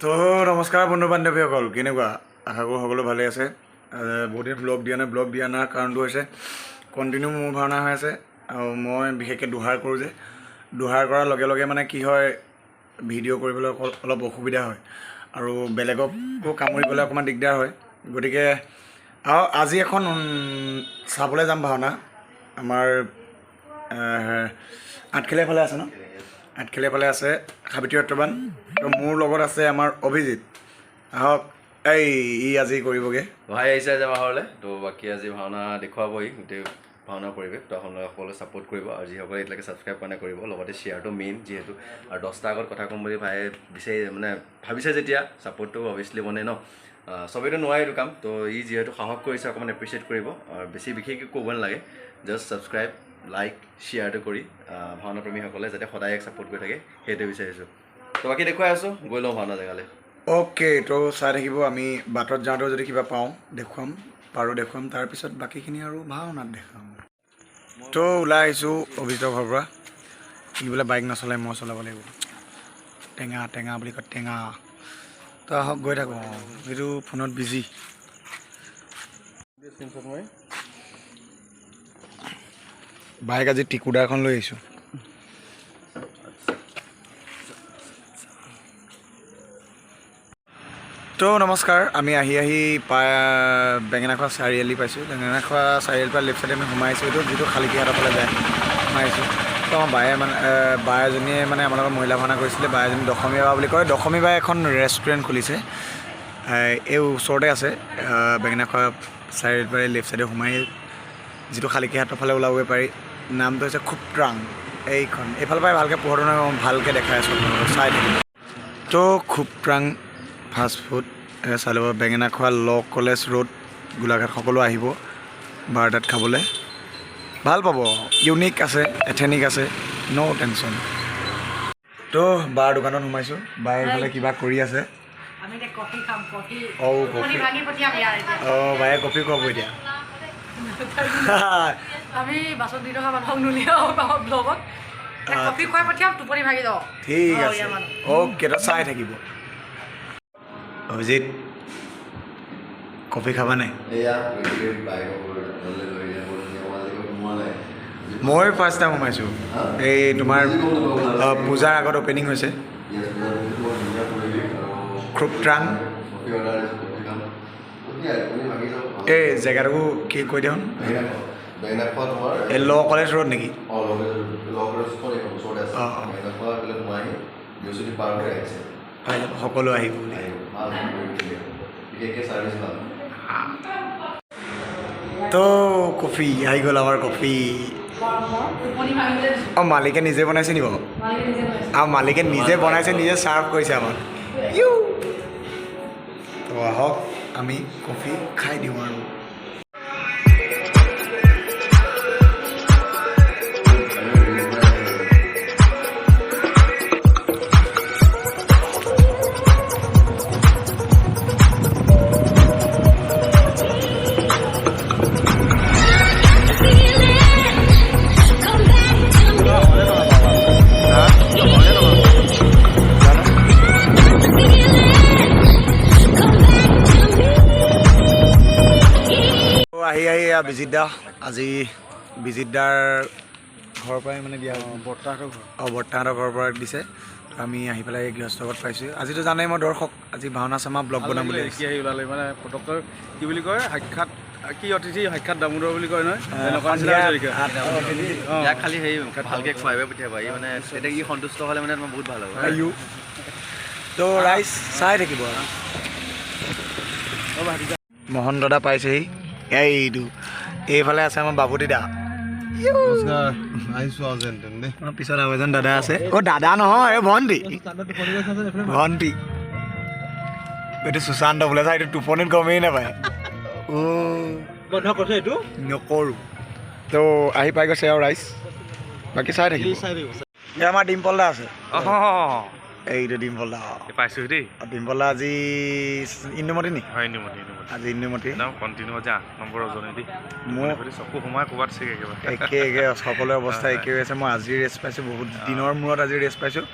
তো নমস্কাৰ বন্ধু বান্ধৱীসকল, কেনেকুৱা? আশা কৰোঁ সকলো ভালে আছে। বহুত দিন ব্লগ দিয়া নাই কাৰণটো হৈছে কণ্টিনিউ মোৰ ভাওনা হৈ আছে আৰু মই বিশেষকৈ দোহাৰ কৰোঁ যে দোহাৰ কৰাৰ লগে লগে মানে কি হয়, ভিডিঅ' কৰিবলৈ অলপ অসুবিধা হয় আৰু বেলেগকো কামুৰিবলৈ অকণমান দিগদাৰ হয়। গতিকে আৰু আজি এখন চাবলৈ যাম ভাওনা আমাৰ আঠখেলীয়া ফালে আছে ন, আঠখেলীয়া ফালে আছে সাবিত্ৰী সত্যবান। তো মোৰ লগত আছে আমাৰ অভিজিত। আহক, ই আজি কৰিবগৈ ভাই আহিছে আজি আমাৰ ঘৰলৈ। তো বাকী আজি ভাওনা দেখুৱাবহি গোটেই ভাওনা পৰিৱেশ। তো আপোনালোকে সকলোৱে ছাপোৰ্ট কৰিব আৰু যিসকলে এতিয়ালৈকে ছাবস্ক্ৰাইব কৰা নাই কৰিব, লগতে শ্বেয়াৰটো মেইন যিহেতু। আৰু 10টাৰ আগত কথা ক'ম বুলি ভাই বিচাৰি ভাবিছে যেতিয়া ছাপোৰ্টটো অভিয়াছলি বনে ন, চবেইতো নোৱাৰে এইটো কাম। তো ই যিহেতু সাহস কৰিছে অকণমান এপ্ৰিচিয়েট কৰিব আৰু বেছি বিশেষকৈ ক'ব নালাগে, জাষ্ট ছাবস্ক্ৰাইব লাইক শ্বেয়াৰটো কৰি ভাওনা প্ৰেমীসকলে যাতে সদায় ছাপোৰ্ট কৰি থাকে সেইটোৱে বিচাৰিছোঁ। তো বাকী দেখুৱাই আছোঁ, গৈ লওঁ ভাওনা জেগালৈ। অ'কে, তো চাই থাকিব। আমি বাটত যাওঁতেও যদি কিবা পাওঁ দেখুৱাম, দেখুৱাম। তাৰপিছত বাকীখিনি আৰু ভাওনাত দেখাম। তো ওলাই আহিছোঁ অভিজিতৰ ঘৰৰ পৰা। সি বোলে বাইক নচলাই, মই চলাব লাগিব। টেঙা বুলি কয়, টেঙা। তো আহক গৈ থাকোঁ। এইটো ফোনত বিজি। বাইক আজি টিকুদা এখন লৈ আহিছোঁ। তো নমস্কাৰ, আমি আহি বেঙেনাখোৱা চাৰিআলি পাইছোঁ। বেঙেনাখোৱা চাৰিআলিৰ পৰা লেফ্ট চাইডে আমি সোমাইছোঁ। এইটো যিটো খালিকিহাটৰ ফালে যায় সোমাইছোঁ। তো আমাৰ বাই এজনীয়ে আমাৰ লগত মহিলা ভাওনা কৰিছিলে। বাই এজনী দশমী বা বুলি কয়। দশমী বাই এখন ৰেষ্টুৰেণ্ট খুলিছে, এই ওচৰতে আছে। বেঙেনাখোৱা চাৰিআলিৰ পৰা লেফ্ট চাইডে সোমাই যিটো খালিকিহাটৰ ফালে ওলাবগৈ পাৰি। নামটো হৈছে খুবট্ৰাং। এইখন এইফালৰ পৰাই ভালকৈ পোহৰটো ভালকৈ দেখাই আছোঁ আপোনালোকক, চাই থাকিব। তো খুবট্ৰাং ফাষ্টফুড চাই ল'ব। বেঙেনাখোৱা ল' কলেজ ৰোড, গোলাঘাট। সকলো আহিব বাৰটাত খাবলৈ, ভাল পাব। ইউনিক আছে, এথেনিক আছে, ন' টেনশ্যন। তো বাৰ দোকানত সোমাইছোঁ। বাই এইফালে কিবা কৰি আছে। বায়ে কফি খুৱাব এতিয়া। আমি বাছত দি থকা মানুহক নুলিয়াও ব্লগত কফি খুৱাই পঠিয়াম, টোপনি ভাগি যাওঁ। ঠিক আছে, অ'কে। তো চাই থাকিব। অভিজিত, কফি খাবা নাই? মই ফাৰ্ষ্ট টাইম সোমাইছোঁ। এই তোমাৰ পূজাৰ আগত অ'পেনিং হৈছে খুবট্ৰাং। এই জেগাটুকু কি কৈ দিয়ক। এই ল' কলেজ ৰোড নেকি? সকলো আহিব বুলি। তো কফি আহি গ'ল, আমাৰ কফি। অঁ, মালিকে নিজে বনাইছে নি বাৰু? আৰু মালিকে নিজে বনাইছে, নিজে ছাৰ্ভ কৰিছে আমাক। তো আহক, আমি কফি খাই দিওঁ আৰু। আহি বিজিতদা, আজি বিজিতদাৰ ঘৰৰ পৰাই দিয়া বৰ্তাহঁতৰ ঘৰ। বৰ্তাহঁতৰ ঘৰৰ পৰা দিছে। আমি আহি পেলাই গৃহস্থৰ ঘৰত পাইছোঁ। আজিতো জানেই মই দৰ্শক, আজি ভাওনা চামা ব্লগ বনাম বুলি কি আহি ওলালে পটককৈ কি বুলি কয়, সাক্ষাৎ কি অতিথি সাক্ষাৎ দামোদৰ বুলি কয় নহয়, ইয়াক খালি হেৰি ভালকৈ খুৱাই পঠিয়াবা। ই এতিয়া ই সন্তুষ্ট হ'লে তোমাৰ বহুত ভাল হ'ব। তো ৰাইজ চাই থাকিব আৰু। মোহন দাদা পাইছেহি। এইটো এইফালে আছে আমাৰ বাবুদিদা। পিছত আৰু এজন দাদা আছে। অ' দাদা নহয়, এই ভণ্টি। এইটো সুশান্ত বোলে চাই, এইটো টোপনিত গমেই নাপায়। নকৰোঁ। তো আহি পাই গৈছে আৰু ৰাইজ, বাকী চাই থাকিব। এই আমাৰ ডিম্পল দা আছে। এইটো ডিম্পলা পাইছোঁ দেই ডিম্পলা আজি ইন্দুমতি নি হয় নিমতি নিমতি আজি ইন্দুমতি একদম কণ্টিনিউ আজি 8 নম্বৰ ওজনে দেই মোৰ চকু সোমাই ক'ৰবাত চাগে একেবাৰে একে সকলোৰে অৱস্থা একে হৈ আছে মই আজি ৰেষ্ট পাইছোঁ বহুত দিনৰ মূৰত আজি ৰেষ্ট পাইছোঁ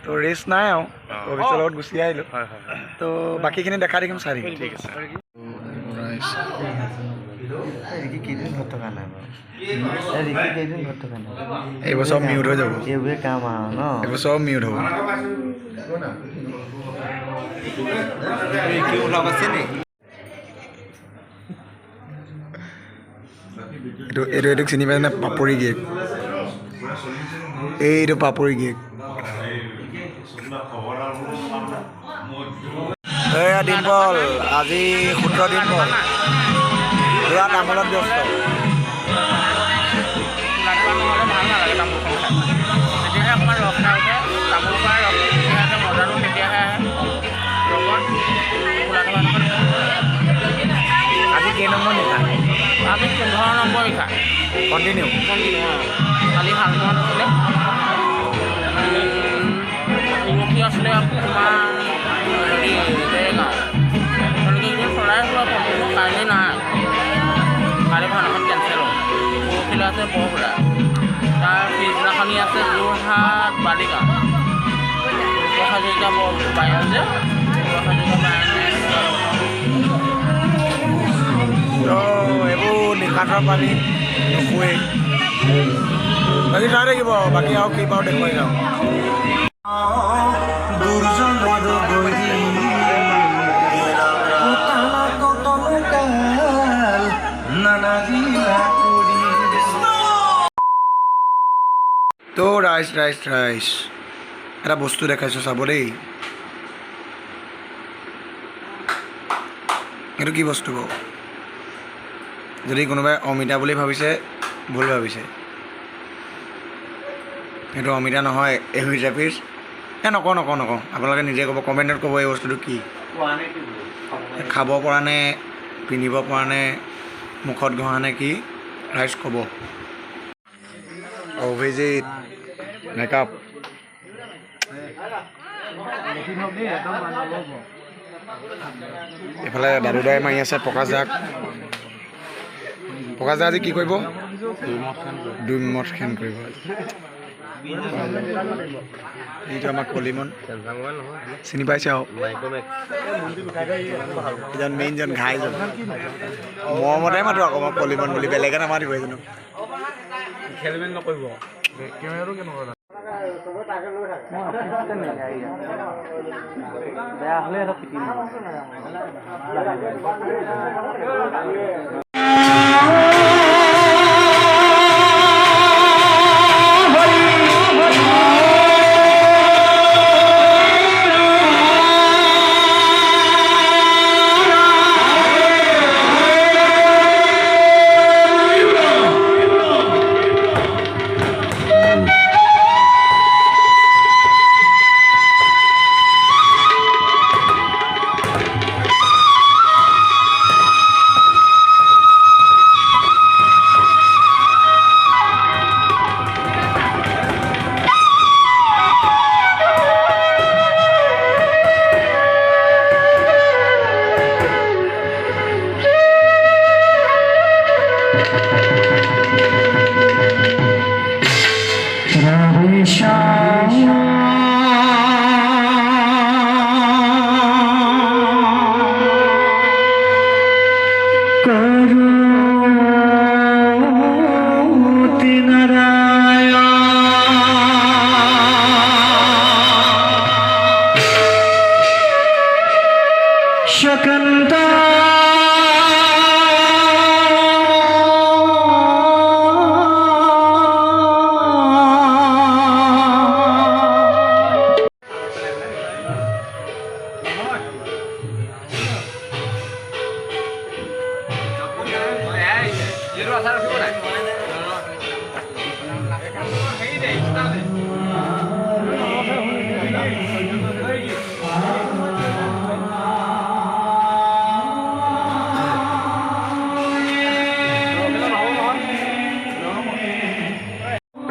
তো ৰেষ্ট নাই আৰু অফিচৰ লগত গুচি আহিলোঁ হয় হয় হয় তো বাকীখিনি দেখা দেখিম চাই থাকিম ঠিক আছে কেইদিন ঘৰত থকা নাই বাৰু কেইদিন ঘৰত থকা নাই এইবোৰ চব মিউট হৈ যাব এইবোৰে কাম আৰু ন এইবোৰ চব মিউট হ'ব কি ওলাব আছে নি এইটোক চিনি পাই নে পাপৰি গিয়েক এইটো পাপৰি গিয়েক এয়া ডিম্পল আজি 17 দিন হ'ল পুৰা তামোলত ব্যস্ত তেতিয়াহে অকণমান ৰস খাই উঠে তামোল খোৱাৰ ৰস তেতিয়াহে মজাটো তেতিয়াহে আজি কেই নম্বৰ নিশা আমি 15 নম্বৰ লিখা কণ্টিনিউ কালি হালমন আছিলে উৰকি আছিলে তোমাৰ হেৰি গাঁও তেওঁলোকে এইবোৰ চলাই হোৱা কণ্টিনিউ কাইলৈ নাই কাইলৈ ভাওনাখন কেঞ্চেল হ'ল পৰহিলৈ আছে পৰহুৰা তাৰ পিছদিনাখনি আছে যোৰহাট বালিগাঁও হাজৰিকা বায়ন যে হাজৰিকা বায়নে এইবোৰ নিশাঠৰ পানী নুশুৱেই বাকী চাই থাকিব বাকী আৰু কি পাওঁ দেখুৱাই যাওঁ তো ৰাইচ এটা বস্তু দেখাইছোঁ চাব দেই এইটো কি বস্তু বাৰু যদি কোনোবাই অমিতা বুলি ভাবিছে ভুল ভাবিছে এইটো অমিতা নহয় এহুইজা পিচ নকওঁ আপোনালোকে নিজে ক'ব কমেণ্টত ক'ব এই বস্তুটো কি খাব পৰা নে পিন্ধিব পৰা নে মুখত ঘঁহা নে কি ৰাইজ ক'ব অভিজিত মেকআপ এইফালে দাদুদাই মাৰি আছে প্ৰকাশ দাক আজি কি কৰিব দুই মত খেন কৰিব এইটো আমাৰ কলিমন চিনি পাইছে আৰু এজন মেইনজন ঘাইজন মৰমতে মাতো আকৌ মই কলিমন বুলি বেলেগে নামাতিব এজনো খেলমেল নকৰিব কেমেৰাটো কেনেকুৱা বেয়া হ'লে এটা পিটিম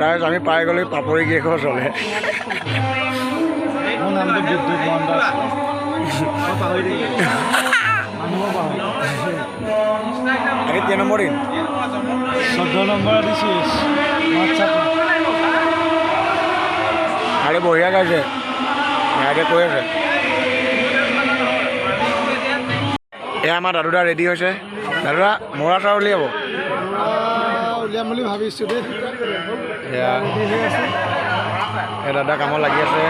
ৰাইজ আমি পাই গ'লো পাপৰি গেকৰ ওচৰলৈ নামটো বিদ্যুৎ মহন্ত মই পাহৰি মানুহো পাহৰি আগে 3 নম্বৰ দিন 14 নম্বৰ দিছিস হোৱাটছআপ আৰে বঢ়িয়া গাইছে আগে কৈ আছে এয়া আমাৰ দাদুদা ৰেডি হৈছে দাদুদা মৰা চাউল উলিয়াব উলিয়াম বুলি ভাবিছোঁ দেই এয়া দাদা কামত লাগি আছে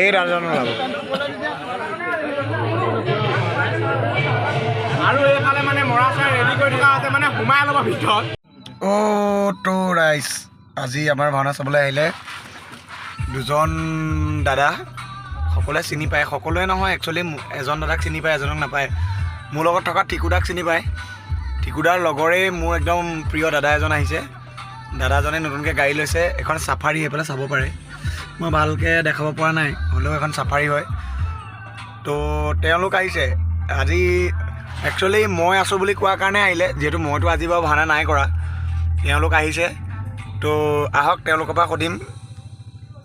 এই দাদাজন ওলাব আৰু এইফালে মানে মৰা চাই ৰেডি কৰি থকা আছে মানে সোমাই ল'ব ভিতৰত তো ৰাইজ আজি আমাৰ ভাওনা চাবলৈ আহিলে দুজন দাদা সকলোৱে চিনি পায় সকলোৱে নহয় একচুৱেলি এজন দাদাক চিনি পায় এজনক নাপায় মোৰ লগত থকা টিকুদাক চিনি পায় টিকুদাৰ লগৰে মোৰ একদম প্ৰিয় দাদা এজন আহিছে দাদাজনে নতুনকৈ গাড়ী লৈছে এখন চাফাৰী এইফালে চাব পাৰে মই ভালকৈ দেখাব পৰা নাই হ'লেও এখন চাফাৰী হয় তো তেওঁলোক আহিছে আজি একচুৱেলি মই আছোঁ বুলি কোৱাৰ কাৰণে আহিলে যিহেতু মইতো আজি বাৰু ভাওনা নাই কৰা তেওঁলোক আহিছে তো আহক তেওঁলোকৰ পৰা সুধিম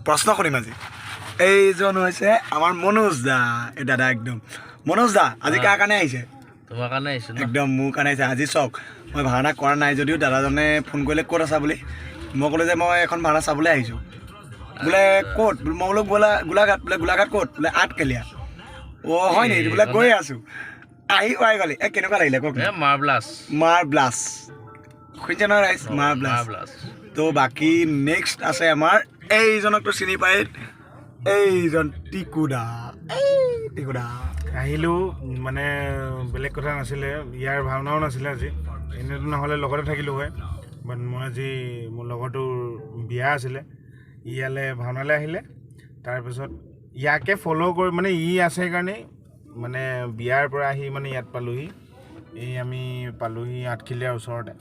প্ৰশ্ন কৰিম আজি এইজন হৈছে আমাৰ মনোজ দা এই দাদা একদম মনোজ দা আজি কাৰ কাৰণে আহিছে তোমাৰ কাৰণে আহিছোঁ একদম মোৰ কাৰণে আহিছে আজি চাওক মই ভাওনা কৰা নাই যদিও দাদাজনে ফোন কৰিলে ক'ত আছা বুলি মই ক'লোঁ যে মই এখন ভাওনা চাবলৈ আহিছোঁ বোলে ক'ত মই বোলো গোলাঘাট বোলে গোলাঘাট ক'ত বোলে আঠকেলীয়া অ' হয় নেকি বোলে গৈ আছোঁ আহি পাই গ'লি কেনেকুৱা লাগিলে কওক মাৰ্বলাছ শুনিছে নহয় ৰাইজ মাৰ্বলাছ তো বাকী নেক্সট আছে আমাৰ এইজনকতো চিনি পায় এইজন টিকুদা আহিলোঁ মানে বেলেগ কথা নাছিলে ইয়াৰ ভাওনাও নাছিলে আজি এনেতো নহ'লে লগতে থাকিলোঁ হয় বাট মই আজি মোৰ লগৰটোৰ বিয়া আছিলে ইয়ালৈ ভাওনালৈ আহিলে তাৰপিছত ইয়াকে ফ'ল' কৰি মানে ই আছে কাৰণেই মানে বিয়াৰ পৰা আহি মানে ইয়াত পালোহি এই আমি পালোহি আঠখিলীয়াৰ ওচৰতে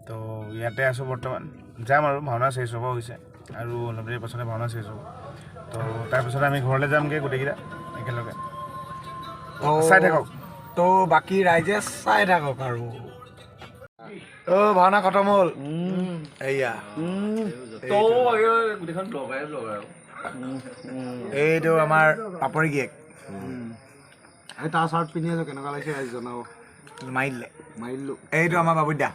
তো ইয়াতে আছোঁ বৰ্তমান যাম আৰু ভাওনা চেছ হ'ব হৈছে আৰু অলপ দেৰি পাছতে ভাওনা চেছ হ'ব তো তাৰপিছত আমি ঘৰলৈ যামগৈ গোটেইকেইটা একেলগে চাই থাকক তো বাকী ৰাইজে চাই থাকক আৰু ভাওনা খতম হ'ল এয়া গোটেইখন ব্লগাৰ আৰু এইটো আমাৰ পাপৰি গিয়েক তাৰ চাৰ্ট পিন্ধি আছোঁ কেনেকুৱা লাগিছে আজি জনাব মাৰি দিলোঁ এইটো আমাৰ বাবুদা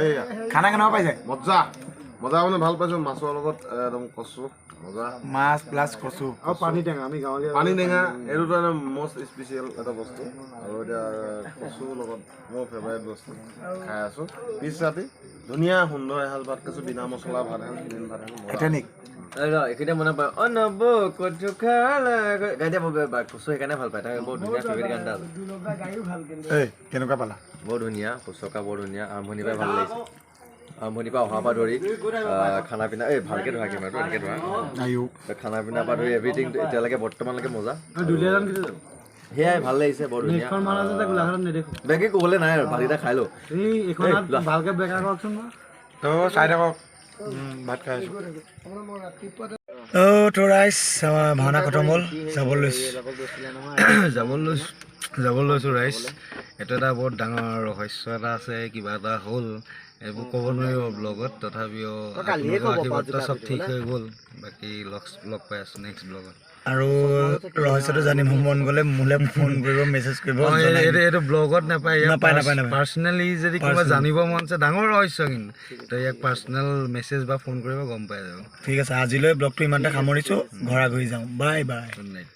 এইয়া খানা কেনেকুৱা পাইছে মজা মানে ভাল পাইছোঁ মাছৰ লগত একদম কচু মজা মাছ প্লাছ কচু আৰু পানী টেঙা আমি গাঁৱলীয়া পানী টেঙা এইটোতো এটা মষ্ট স্পেচিয়েল এটা বস্তু আৰু এতিয়া কচুৰ লগত মোৰ ফেভাৰিট বস্তু খাই আছোঁ পিছ ৰাতি ধুনীয়া সুন্দৰ এহাল ভাত খাইছোঁ বিনা মছলা ভাত এহাল ভাত এথেনিক এইখিনিতে মনত পৰে অ' নব কচু খালা গাই দিয়া মই কচু সেইকাৰণে ভাল পায় তাই বৰ ধুনীয়া ফেভৰেট গান এটা আছে এই কেনেকুৱা পালা বৰ ধুনীয়া শুশ্ৰূষা বৰ ধুনীয়া আৰম্ভণিৰ পৰাই ভাল লাগিছে আৰম্ভণিৰ পৰা অহাৰ পৰা ধৰি খানা পিনা ভালকৈ ধৰা কেমেৰাটো এনেকৈ ধৰা খানা পিনাৰ পৰা ধৰি এভৰিথিং এতিয়ালৈকে বৰ্তমানলৈকে মজা সেয়াই ভাল লাগিছে বৰ ধুনীয়া বেগে ক'বলৈ নাই আৰু ভাতকেইটা খাই লওঁ ভালকৈ বেকাৰ কৰকচোন তো চাই থাকক ভাত খাই আছোঁ তো ৰাইজ আমাৰ ভাওনা খতম হ'ল যাব লৈছোঁ ৰাইজ এইটো এটা বহুত ডাঙৰ ৰহস্য এটা আছে কিবা এটা হ'ল এইবোৰ ক'ব নোৱাৰিব ব্লগত তথাপিও আশীৰ্বাদটো চব ঠিক হৈ গ'ল বাকী লগ পাই আছোঁ নেক্সট ব্লগত আৰু ৰহস্যটো জানিব মন গ'লে মোলৈ ফোন কৰিব মেছেজ কৰিব এইটো ব্লগত নাপায় পাৰ্চনেলি যদি কিবা জানিব মন আছে ডাঙৰ ৰহস্য কিন্তু তো ইয়াক পাৰ্চনেল মেছেজ বা ফোন কৰিব গম পাই যাব ঠিক আছে আজিলৈ ব্লগটো ইমানতে সামৰিছোঁ ঘৰা ঘূৰি যাওঁ বাই বাই গুড নাইট